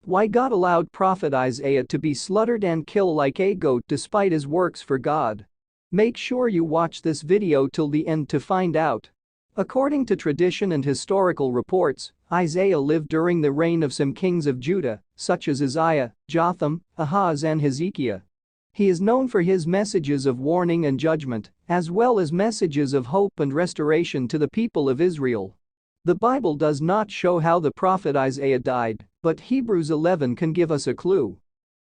Why God allowed prophet Isaiah to be slaughtered and killed like a goat despite his works for God. Make sure you watch this video till the end to find out. According to tradition and historical reports, Isaiah lived during the reign of some kings of Judah, such as Uzziah, Jotham, Ahaz and Hezekiah. He is known for his messages of warning and judgment, as well as messages of hope and restoration to the people of Israel. The Bible does not show how the prophet Isaiah died, but Hebrews 11 can give us a clue.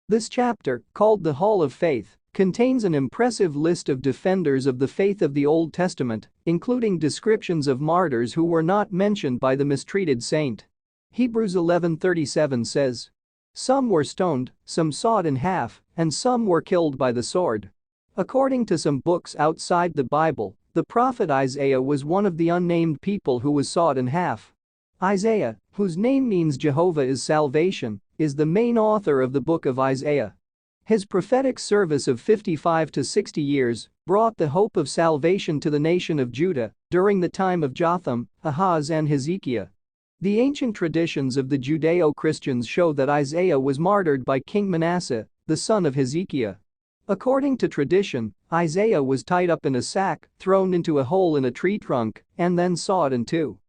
This chapter, called the Hall of Faith, contains an impressive list of defenders of the faith of the Old Testament, including descriptions of martyrs who were not mentioned by the mistreated saint. Hebrews 11:37 says, "Some were stoned, some sawed in half, and some were killed by the sword." According to some books outside the Bible, the prophet Isaiah was one of the unnamed people who was sawed in half. Isaiah, whose name means Jehovah is salvation, is the main author of the book of Isaiah. His prophetic service of 55 to 60 years brought the hope of salvation to the nation of Judah during the time of Jotham, Ahaz and Hezekiah. The ancient traditions of the Judeo-Christians show that Isaiah was martyred by King Manasseh, the son of Hezekiah. According to tradition, Isaiah was tied up in a sack, thrown into a hole in a tree trunk, and then sawed in two.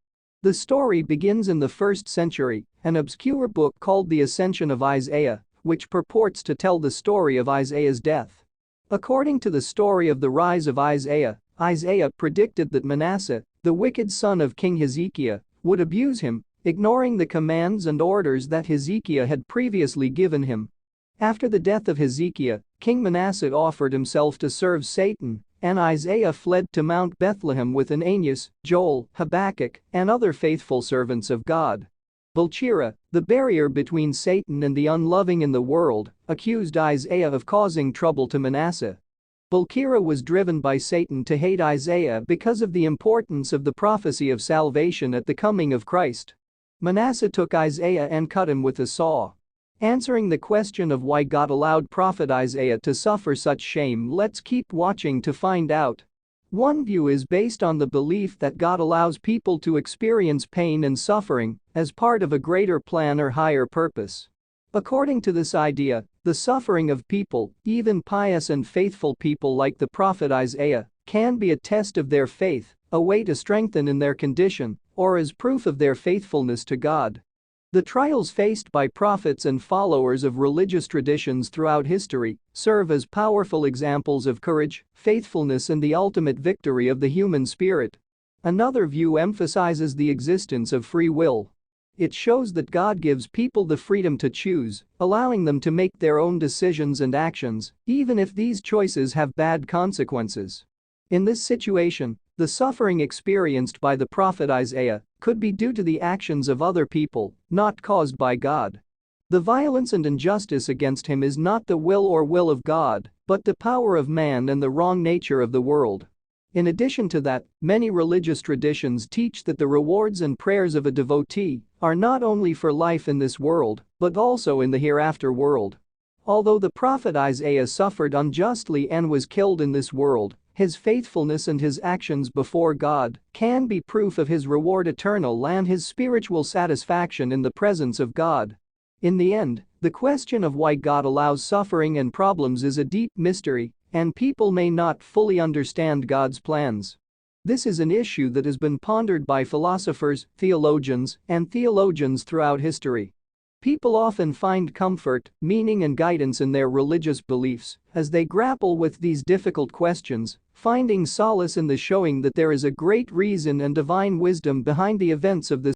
The story begins in the 1st century, an obscure book called The Ascension of Isaiah, which purports to tell the story of Isaiah's death. According to the story of the rise of Isaiah, Isaiah predicted that Manasseh, the wicked son of King Hezekiah, would abuse him, ignoring the commands and orders that Hezekiah had previously given him. After the death of Hezekiah, King Manasseh offered himself to serve Satan, and Isaiah fled to Mount Bethlehem with Ananias, Joel, Habakkuk, and other faithful servants of God. Balchira, the barrier between Satan and the unloving in the world, accused Isaiah of causing trouble to Manasseh. Balchira was driven by Satan to hate Isaiah because of the importance of the prophecy of salvation at the coming of Christ. Manasseh took Isaiah and cut him with a saw. Answering the question of why God allowed prophet Isaiah to suffer such shame, let's keep watching to find out. One view is based on the belief that God allows people to experience pain and suffering as part of a greater plan or higher purpose. According to this idea, the suffering of people, even pious and faithful people like the prophet Isaiah, can be a test of their faith, a way to strengthen in their condition, or as proof of their faithfulness to God. The trials faced by prophets and followers of religious traditions throughout history serve as powerful examples of courage, faithfulness and the ultimate victory of the human spirit. Another view emphasizes the existence of free will. It shows that God gives people the freedom to choose, allowing them to make their own decisions and actions, even if these choices have bad consequences. In this situation, the suffering experienced by the prophet Isaiah could be due to the actions of other people, not caused by God. The violence and injustice against him is not the will of God, but the power of man and the wrong nature of the world. In addition to that, many religious traditions teach that the rewards and prayers of a devotee are not only for life in this world, but also in the hereafter world. Although the prophet Isaiah suffered unjustly and was killed in this world, his faithfulness and his actions before God can be proof of his reward eternal and his spiritual satisfaction in the presence of God. In the end, the question of why God allows suffering and problems is a deep mystery, and people may not fully understand God's plans. This is an issue that has been pondered by philosophers, theologians throughout history. People often find comfort, meaning and guidance in their religious beliefs as they grapple with these difficult questions, finding solace in the showing that there is a great reason and divine wisdom behind the events of this